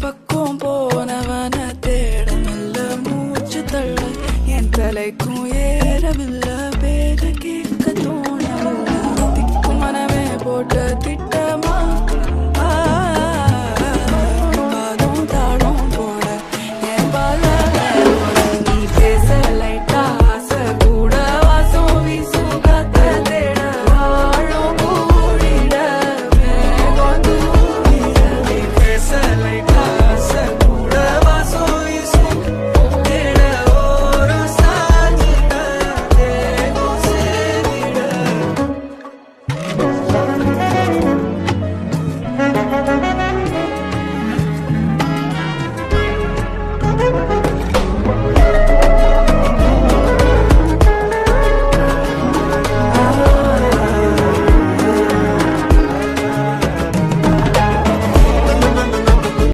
பக்கம் போனவன தேட நல்ல மூச்சு தள்ள என் தலைக்கும் ஏறவில்லை பேர கேட்க தோணவில்லை திக்கும் மனமே போட்ட திட்டமா பாதம் தாழும் போட என் பால நீ பேச லைட்டா ஆசை கூட வாசம் வீசும் காத்த தேட வாழும் கூடிட மேகம் தூரிட நீ பேச லைட்டா